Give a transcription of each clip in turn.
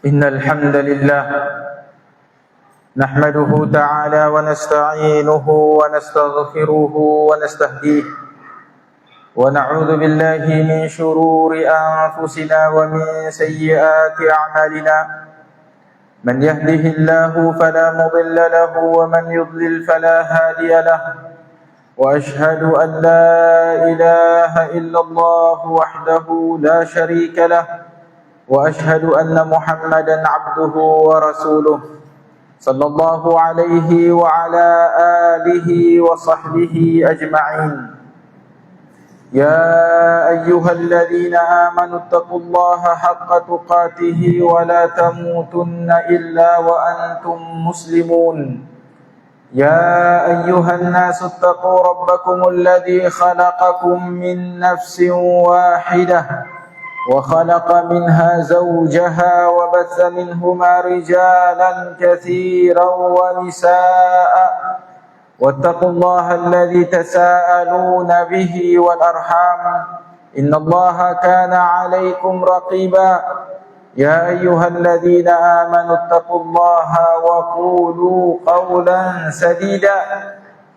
إن الحمد لله نحمده تعالى ونستعينه ونستغفره ونستهديه ونعوذ بالله من شرور أنفسنا ومن سيئات أعمالنا من يهده الله فلا مضل له ومن يضلل فلا هادي له وأشهد أن لا إله إلا الله وحده لا شريك له وأشهد أن محمدا عبده ورسوله صلى الله عليه وعلى آله وصحبه أجمعين يا أيها الذين آمنوا اتقوا الله حق تقاته ولا تموتن إلا وأنتم مسلمون يا أيها الناس اتقوا ربكم الذي خلقكم من نفس واحدة وخلق منها زوجها وبث منهما رجالا كثيرا ونساء واتقوا الله الذي تساءلون به والأرحام إن الله كان عليكم رقيبا يا أيها الذين آمنوا اتقوا الله وقولوا قولا سديدا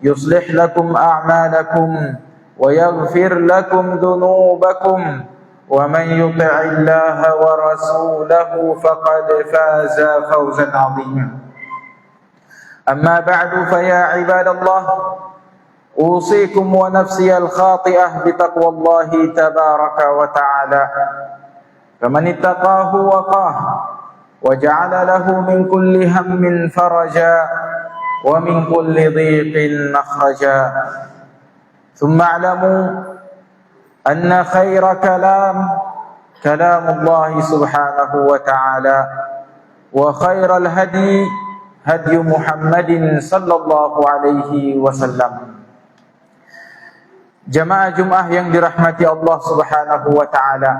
يصلح لكم أعمالكم ويغفر لكم ذنوبكم ومن يطع الله ورسوله فقد فاز فوزا عظيما أما بعد فيا عباد الله أوصيكم ونفسي الخاطئة بتقوى الله تبارك وتعالى فمن اتقاه وقاه وجعل له من كل هم فرجا ومن كل ضيق مخرجا ثم اعلموا أن خير كلام الله سبحانه وتعالى وخير الهدي هدي محمد صلى الله عليه وسلم. Jamaah Jumat yang dirahmati Allah Subhanahu wa taala.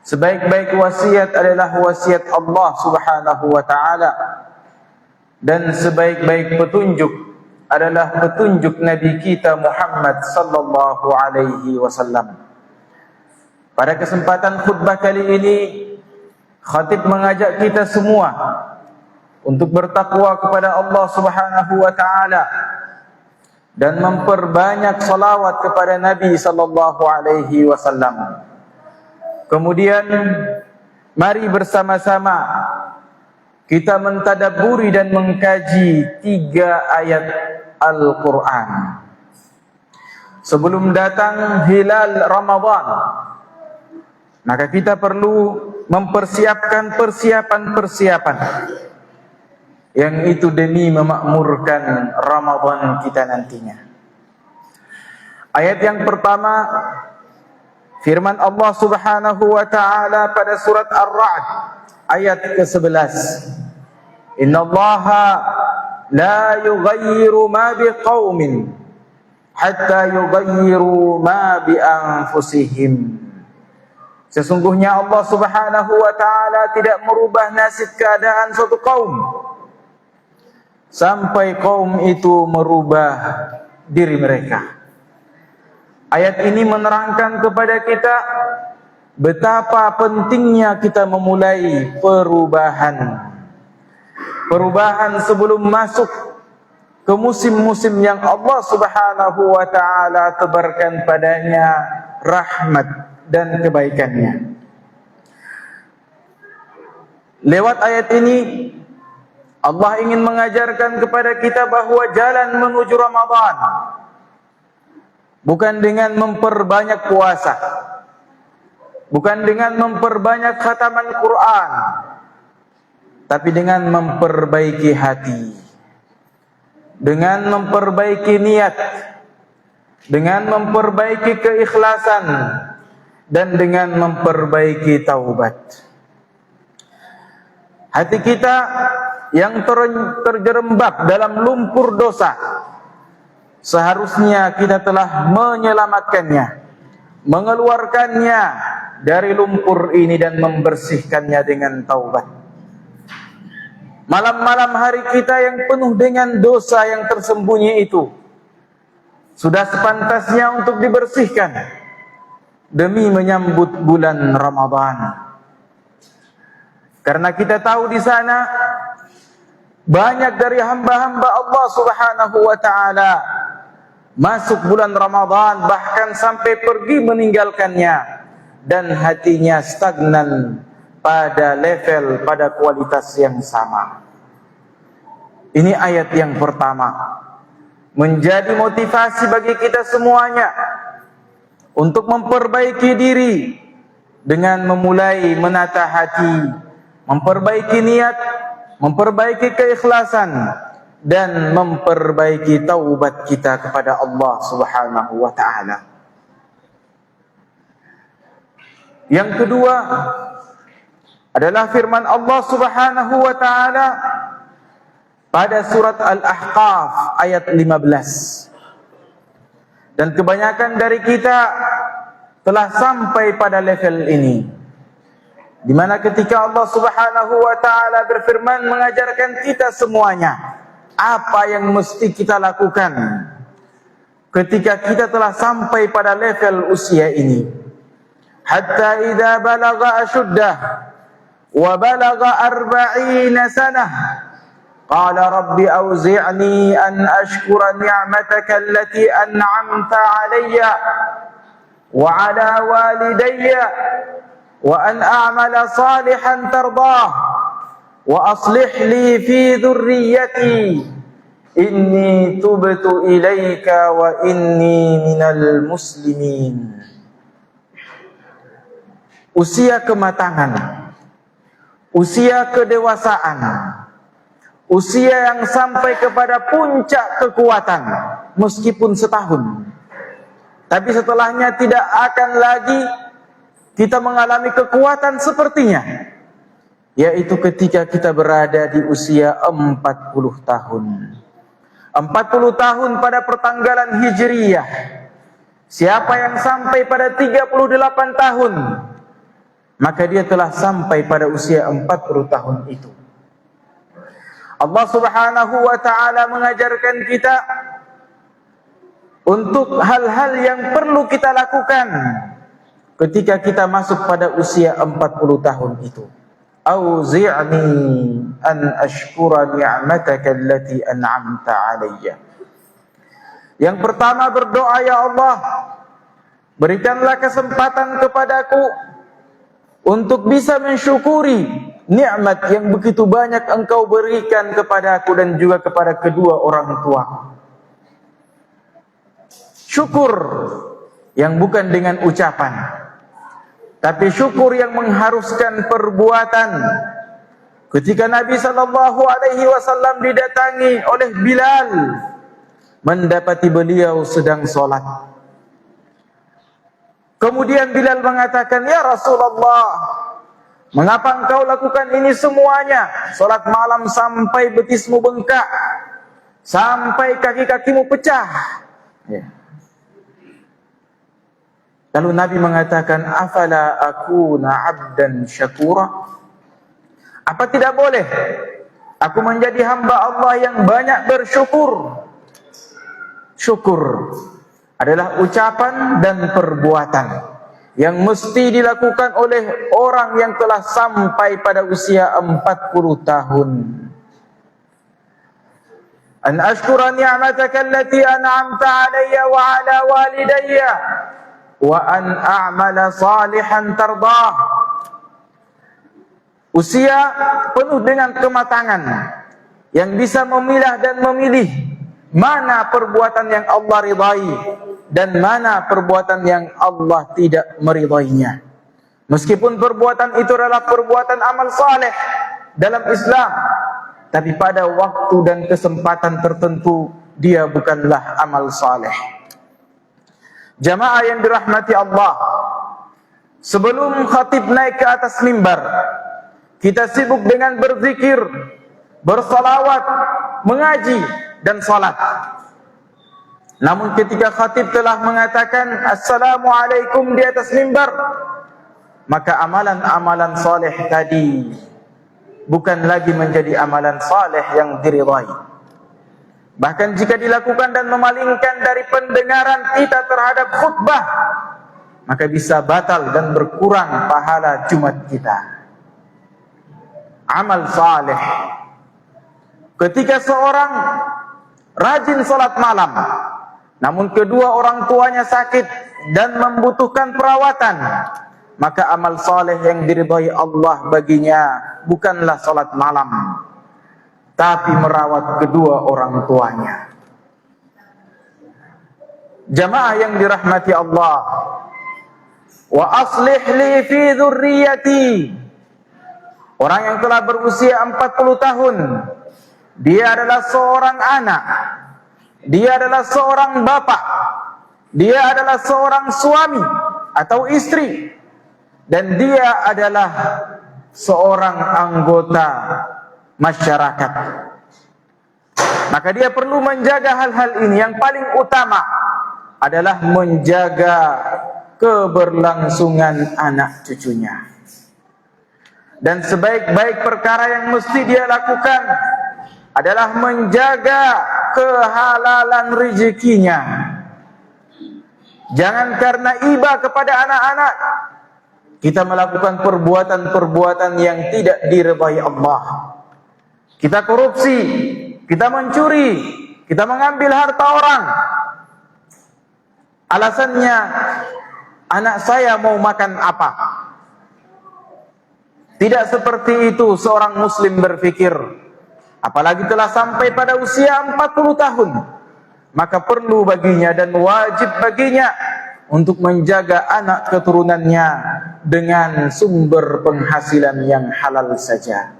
Sebaik-baik wasiat adalah wasiat Allah Subhanahu wa taala dan sebaik-baik petunjuk adalah petunjuk Nabi kita Muhammad sallallahu alaihi wasallam. Pada kesempatan khutbah kali ini, khatib mengajak kita semua untuk bertakwa kepada Allah Subhanahu wa taala dan memperbanyak salawat kepada Nabi sallallahu alaihi wasallam. Kemudian mari bersama-sama kita mentadabburi dan mengkaji 3 ayat Al-Quran. Sebelum datang hilal Ramadan, maka kita perlu mempersiapkan persiapan-persiapan yang itu demi memakmurkan Ramadan kita nantinya. Ayat yang pertama, firman Allah Subhanahu wa taala pada surat Ar-Ra'd ayat ke-11. Innallaha la yughayyiru ma biqaumin hatta yughayyiru ma bi anfusihim. Sesungguhnya Allah Subhanahu wa taala tidak merubah nasib keadaan suatu kaum sampai kaum itu merubah diri mereka. Ayat ini menerangkan kepada kita betapa pentingnya kita memulai perubahan sebelum masuk ke musim-musim yang Allah Subhanahu wa taala tebarkan padanya rahmat dan kebaikannya. Lewat ayat ini Allah ingin mengajarkan kepada kita bahwa jalan menuju Ramadan bukan dengan memperbanyak puasa, bukan dengan memperbanyak khataman Quran, tapi dengan memperbaiki hati, dengan memperbaiki niat, dengan memperbaiki keikhlasan, dan dengan memperbaiki taubat. Hati kita yang terjerembab dalam lumpur dosa, seharusnya kita telah menyelamatkannya, mengeluarkannya dari lumpur ini dan membersihkannya dengan taubat. Malam-malam hari kita yang penuh dengan dosa yang tersembunyi itu sudah sepantasnya untuk dibersihkan demi menyambut bulan Ramadan. Karena kita tahu di sana banyak dari hamba-hamba Allah Subhanahu wa taala masuk bulan Ramadan bahkan sampai pergi meninggalkannya dan hatinya stagnan pada level, pada kualitas yang sama. Ini ayat yang pertama, menjadi motivasi bagi kita semuanya untuk memperbaiki diri dengan memulai menata hati, memperbaiki niat, memperbaiki keikhlasan, dan memperbaiki taubat kita kepada Allah Subhanahu wa taala. Yang kedua adalah firman Allah Subhanahu wa taala pada surat Al-Ahqaf ayat 15. Dan kebanyakan dari kita telah sampai pada level ini, di mana ketika Allah Subhanahu wa taala berfirman mengajarkan kita semuanya apa yang mesti kita lakukan ketika kita telah sampai pada level usia ini. Hatta idza balagha ashuddah wa balagha 40 sanah qala rabbi awzi'ni an ashkura ni'mataka allati an'amta 'alayya wa 'ala walidayya wa an a'mala salihan tardah wa aslih li fi dhurriyyati inni tubtu ilaika wa inni minal muslimin. Usia kematangan, usia kedewasaan, usia yang sampai kepada puncak kekuatan meskipun setahun, tapi setelahnya tidak akan lagi kita mengalami kekuatan sepertinya, yaitu ketika kita berada di usia 40 tahun. 40 tahun pada pertanggalan Hijriyah. Siapa yang sampai pada 38 tahun, maka dia telah sampai pada usia 40 tahun itu. Allah Subhanahu wa taala mengajarkan kita untuk hal-hal yang perlu kita lakukan ketika kita masuk pada usia 40 tahun itu. Auzi'ni an ashkura ni'mataka allati an'amta 'alayya. Yang pertama berdoa, ya Allah, berikanlah kesempatan kepadaku untuk bisa mensyukuri nikmat yang begitu banyak Engkau berikan kepada aku dan juga kepada kedua orang tuaku. Syukur yang bukan dengan ucapan, tapi syukur yang mengharuskan perbuatan. Ketika Nabi SAW didatangi oleh Bilal, mendapati beliau sedang sholat. Kemudian Bilal mengatakan, ya Rasulullah, mengapa engkau lakukan ini semuanya? Sholat malam sampai betismu bengkak, sampai kaki-kakimu pecah. Ya. Lalu Nabi mengatakan, afala akuna abdan syakura? Apa tidak boleh aku menjadi hamba Allah yang banyak bersyukur? Syukur adalah ucapan dan perbuatan yang mesti dilakukan oleh orang yang telah sampai pada usia 40 tahun. An ashkura ni'mataka allati an'amta 'alayya wa 'ala walidayya wa an a'mala salihan tardah. Usia penuh dengan kematangan yang bisa memilah dan memilih mana perbuatan yang Allah ridai dan mana perbuatan yang Allah tidak meridainya. Meskipun perbuatan itu adalah perbuatan amal saleh dalam Islam, tapi pada waktu dan kesempatan tertentu dia bukanlah amal saleh. Jamaah yang dirahmati Allah, sebelum khatib naik ke atas mimbar, kita sibuk dengan berzikir, bersalawat, mengaji, dan salat. Namun ketika khatib telah mengatakan Assalamualaikum di atas mimbar, maka amalan-amalan saleh tadi bukan lagi menjadi amalan saleh yang diridai. Bahkan jika dilakukan dan memalingkan dari pendengaran kita terhadap khutbah, maka bisa batal dan berkurang pahala Jumat kita. amal saleh. Ketika seorang rajin salat malam, namun kedua orang tuanya sakit dan membutuhkan perawatan, maka amal saleh yang diridhai Allah baginya bukanlah salat malam, tapi merawat kedua orang tuanya. Jamaah yang dirahmati Allah, wa aslih li fi dzurriyyati. Orang yang telah berusia 40 tahun, dia adalah seorang anak, dia adalah seorang bapak, dia adalah seorang suami atau istri, dan dia adalah seorang anggota masyarakat. Maka dia perlu menjaga hal-hal ini. Yang paling utama adalah menjaga keberlangsungan anak cucunya. Dan sebaik-baik perkara yang mesti dia lakukan adalah menjaga kehalalan rezekinya. Jangan karena iba kepada anak-anak kita melakukan perbuatan-perbuatan yang tidak diridhai Allah. Kita korupsi, kita mencuri, kita mengambil harta orang. Alasannya, anak saya mau makan apa? Tidak seperti itu seorang muslim berpikir. Apalagi telah sampai pada usia 40 tahun, maka perlu baginya dan wajib baginya untuk menjaga anak keturunannya dengan sumber penghasilan yang halal saja.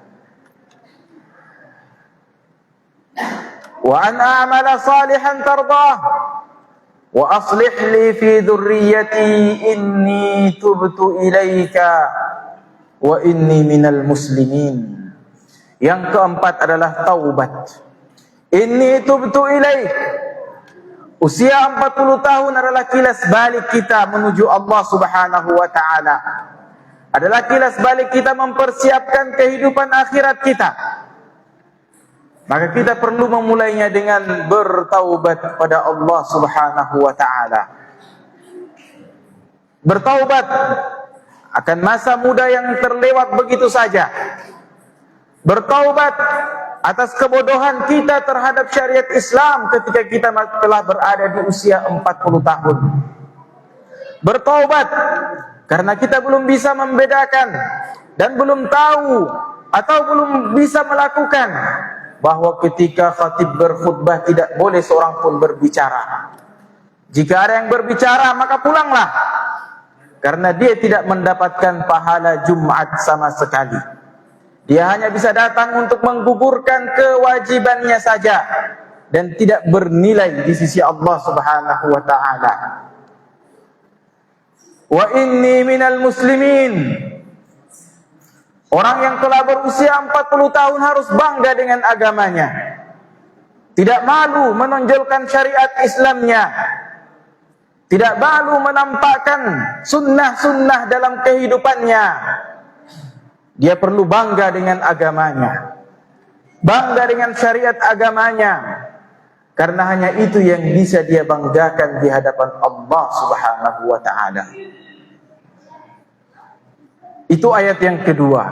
Wa an a'mala salihan tardah wa aslih li fi dzurriyyati inni tubtu ilaika wa inni minal muslimin. Yang keempat adalah taubat. Inni tubtu ilaik. Usia 40 tahun adalah kilas balik kita menuju Allah Subhanahu wa taala. Adalah kilas balik kita mempersiapkan kehidupan akhirat kita. Maka kita perlu memulainya dengan bertaubat kepada Allah Subhanahu wa taala. Bertaubat akan masa muda yang terlewat begitu saja. Bertaubat atas kebodohan kita terhadap syariat Islam ketika kita telah berada di usia 40 tahun. Bertaubat karena kita belum bisa membedakan dan belum tahu atau belum bisa melakukan bahwa ketika khatib berkhutbah tidak boleh seorang pun berbicara. Jika ada yang berbicara maka pulanglah, karena dia tidak mendapatkan pahala Jumat sama sekali. Dia hanya bisa datang untuk menggugurkan kewajibannya saja dan tidak bernilai di sisi Allah Subhanahu wa taala. Wa inni minal muslimin. Orang yang telah berusia 40 tahun harus bangga dengan agamanya. Tidak malu menonjolkan syariat Islamnya. Tidak malu menampakkan sunnah-sunnah dalam kehidupannya. Dia perlu bangga dengan agamanya, bangga dengan syariat agamanya, karena hanya itu yang bisa dia banggakan di hadapan Allah Subhanahu wa taala. Itu ayat yang kedua,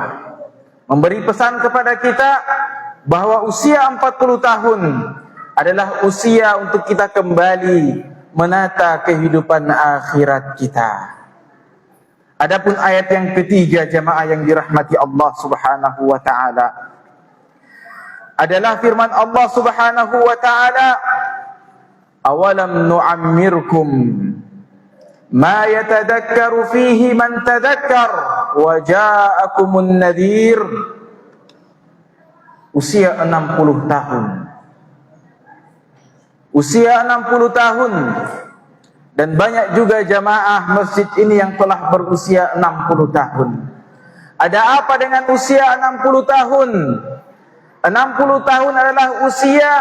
memberi pesan kepada kita bahwa usia 40 tahun adalah usia untuk kita kembali menata kehidupan akhirat kita. Adapun ayat yang ketiga, jamaah yang dirahmati Allah Subhanahu wa taala, adalah firman Allah Subhanahu wa taala, awalam nu'ammirkum ma yatadakkaru fihi man tadakkar wa ja'akumun nadhir. Usia 60 tahun. Usia 60 tahun. Dan banyak juga jamaah masjid ini yang telah berusia 60 tahun. Ada apa dengan usia 60 tahun? 60 tahun adalah usia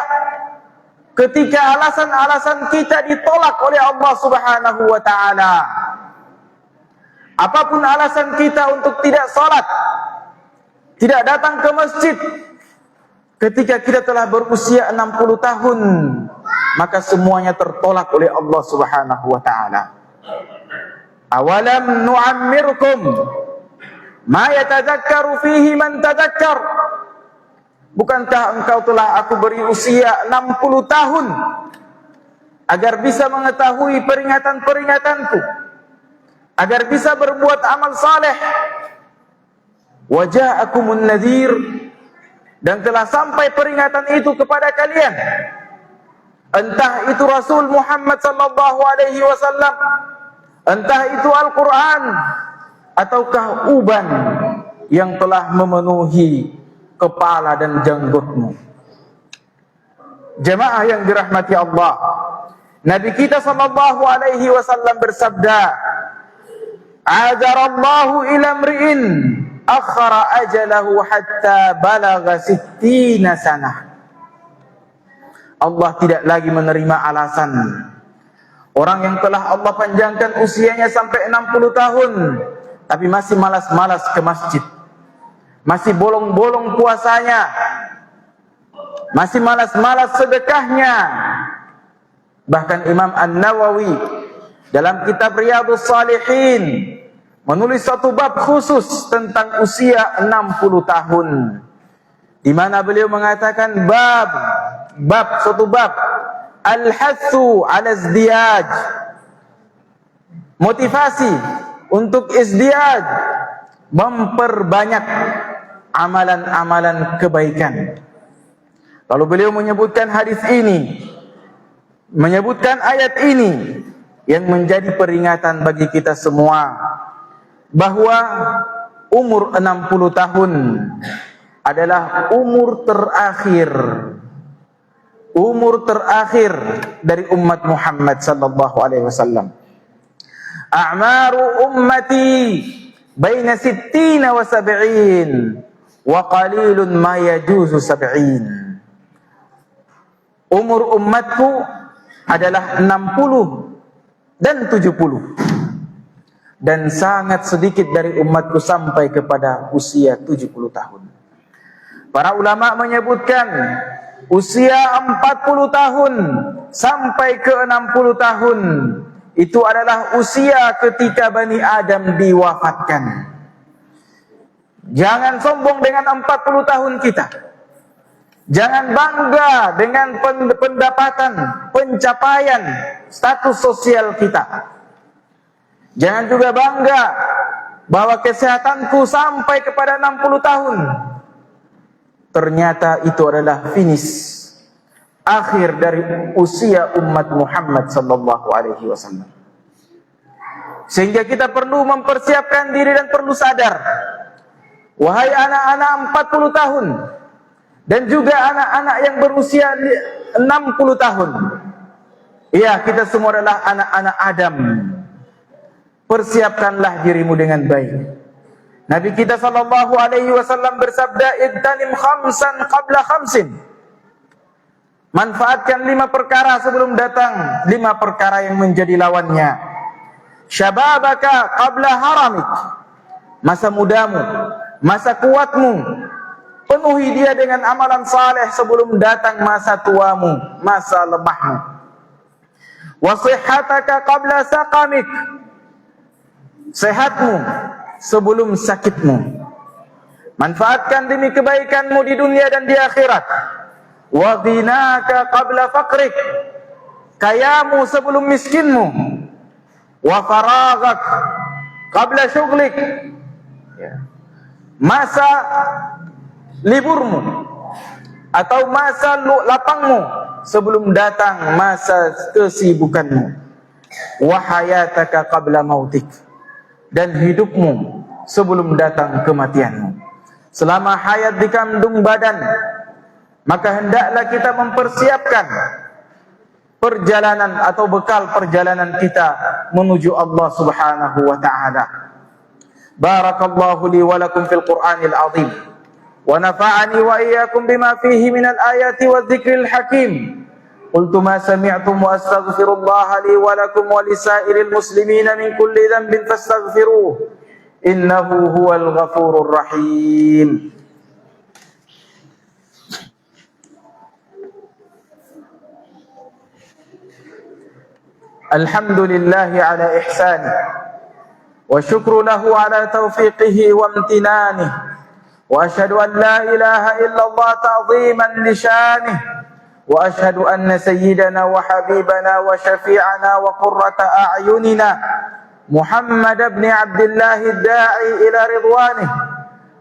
ketika alasan-alasan kita ditolak oleh Allah Subhanahu wa taala. Apapun alasan kita untuk tidak salat, tidak datang ke masjid, ketika kita telah berusia 60 tahun, maka semuanya tertolak oleh Allah Subhanahu wa taala. Awalam nu'ammirkum Ma yatadzakkaru fihi man tadzakkar. Bukankah engkau telah aku beri usia 60 tahun agar bisa mengetahui peringatan-peringatanku, agar bisa berbuat amal saleh. Wa ja'akumun nadhir, dan telah sampai peringatan itu kepada kalian. Entah itu Rasul Muhammad sallallahu alaihi wasallam, entah itu Al-Quran, ataukah uban yang telah memenuhi kepala dan janggutmu. Jemaah yang dirahmati Allah, Nabi kita sallallahu alaihi wasallam bersabda, "Ajarallahu ila mri'in akhara ajalahu hatta balagha 60 sanah." Allah tidak lagi menerima alasan orang yang telah Allah panjangkan usianya sampai 60 tahun tapi masih malas-malas ke masjid, masih bolong-bolong puasanya, masih malas-malas sedekahnya. Bahkan Imam An-Nawawi dalam kitab Riyadhus Shalihin menulis satu bab khusus tentang usia 60 tahun, di mana beliau mengatakan suatu bab al-hathu 'ala izdiyaj, motivasi untuk izdiyaj, memperbanyak amalan-amalan kebaikan. Lalu beliau menyebutkan hadis ini, menyebutkan ayat ini yang menjadi peringatan bagi kita semua bahwa umur 60 tahun adalah umur terakhir dari umat Muhammad sallallahu alaihi wasallam. A'maru ummati baina 60 wa 70 wa qalilun ma yajuzu 70. Umur umatku adalah 60 dan 70, dan sangat sedikit dari umatku sampai kepada usia 70 tahun. Para ulama menyebutkan usia 40 tahun sampai ke 60 tahun itu adalah usia ketika Bani Adam diwafatkan. Jangan sombong dengan 40 tahun kita. Jangan bangga dengan pendapatan, pencapaian, status sosial kita. Jangan juga bangga bahwa kesehatanku sampai kepada 60 tahun. Ternyata itu adalah finish akhir dari usia umat Muhammad sallallahu alaihi wasallam. Sehingga kita perlu mempersiapkan diri dan perlu sadar, wahai anak-anak 40 tahun dan juga anak-anak yang berusia 60 tahun. Iya, kita semua adalah anak-anak Adam. Persiapkanlah dirimu dengan baik. Nabi kita sallallahu alaihi wasallam bersabda, "Idtanim khamsan qabla khamsin." Manfaatkan 5 perkara sebelum datang 5 perkara yang menjadi lawannya. Syababaka qabla haramik. Masa mudamu, masa kuatmu, penuhi dia dengan amalan saleh sebelum datang masa tuamu, masa lemahmu. Wa sihhataka qabla saqamik. Sehatmu sebelum sakitmu. Manfaatkan demi kebaikanmu di dunia dan di akhirat. Wa ghinaka qabla faqrik. Kayamu sebelum miskinmu. Wa faragak qabla syughlik. Masa liburmu atau masa lapangmu sebelum datang masa kesibukanmu. Wa hayataka qabla mautik. Dan hidupmu sebelum datang kematianmu. Selama hayat di kandung badan, maka hendaklah kita mempersiapkan perjalanan atau bekal perjalanan kita menuju Allah Subhanahu wa ta'ala. Barakallahu li wa lakum fil Qur'anil azim, wa nafa'ani wa iyyakum bima fihi minal ayati wadh-dhikril hakim. Qultu ma sami'tum wa astaghfirullaha li wa lakum wa lisairil muslimina min kulli dhanbin fastaghfiruh, innahu huwal ghafurur rahim. Alhamdulillahi ala ihsani والشكر له على توفيقه وامتنانه، وأشهد أن لا إله إلا الله تعظيما لشانه، وأشهد أن سيدنا وحبيبنا وشفيعنا وقرة أعيننا محمد بن عبد الله الداعي إلى رضوانه،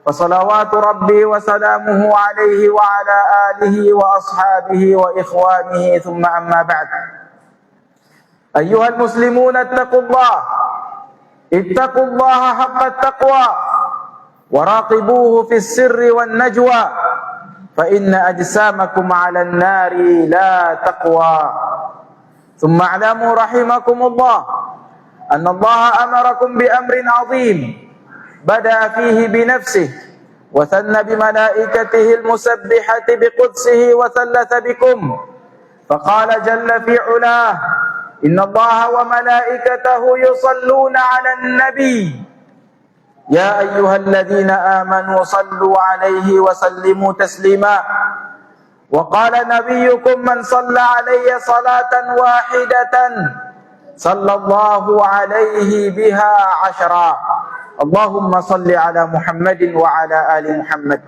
فصلوات ربي وسلامه عليه وعلى آله وأصحابه وإخوانه، ثم أما بعد. أيها المسلمون اتقوا الله حق التقوى، وراقبوه في السر والنجوى، فإن أجسامكم على النار لا تقوى. ثم اعلموا رحمكم الله أن الله أمركم بأمر عظيم بدأ فيه بنفسه، وثنى بملائكته المسبحة بقدسه، وثلث بكم، فقال جل في علاه: إن الله وملائكته يصلون على النبي يا أيها الذين آمنوا صلوا عليه وسلموا تسليما. وقال نبيكم: من صلى علي صلاة واحدة صلى الله عليه بها 10. اللهم صل على محمد وعلى آل محمد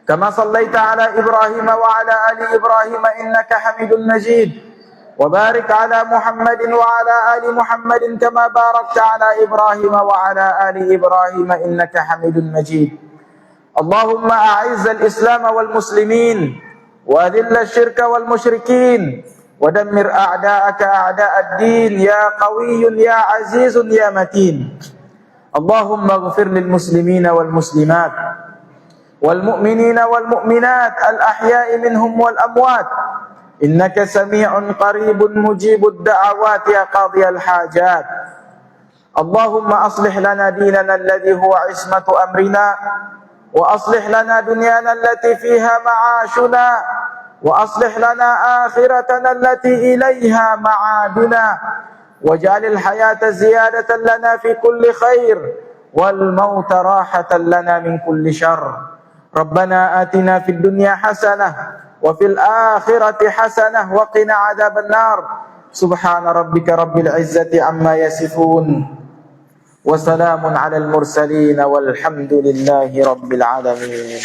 كما صليت على إبراهيم وعلى آل إبراهيم إنك حميد مجيد، وبارك على محمد وعلى آل محمد كما باركت على إبراهيم وعلى آل إبراهيم إنك حميد مجيد. اللهم أعز الإسلام والمسلمين، وأذل الشرك والمشركين، ودمر أعداءك أعداء الدين يا قوي يا عزيز يا متين. اللهم اغفر للمسلمين والمسلمات والمؤمنين والمؤمنات الأحياء منهم والأموات، إنك سميع قريب مجيب الدعوات يا قاضي الحاجات. اللهم أصلح لنا ديننا الذي هو عصمة أمرنا، وأصلح لنا دنيانا التي فيها معاشنا، وأصلح لنا آخرتنا التي إليها معادنا، واجعل الحياة زيادة لنا في كل خير، والموت راحة لنا من كل شر. ربنا آتنا في الدنيا حسنة وفي الآخرة حسنة وقنا عذاب النار. سبحان ربك رب العزة عما يصفون، وسلام على المرسلين، والحمد لله رب العالمين.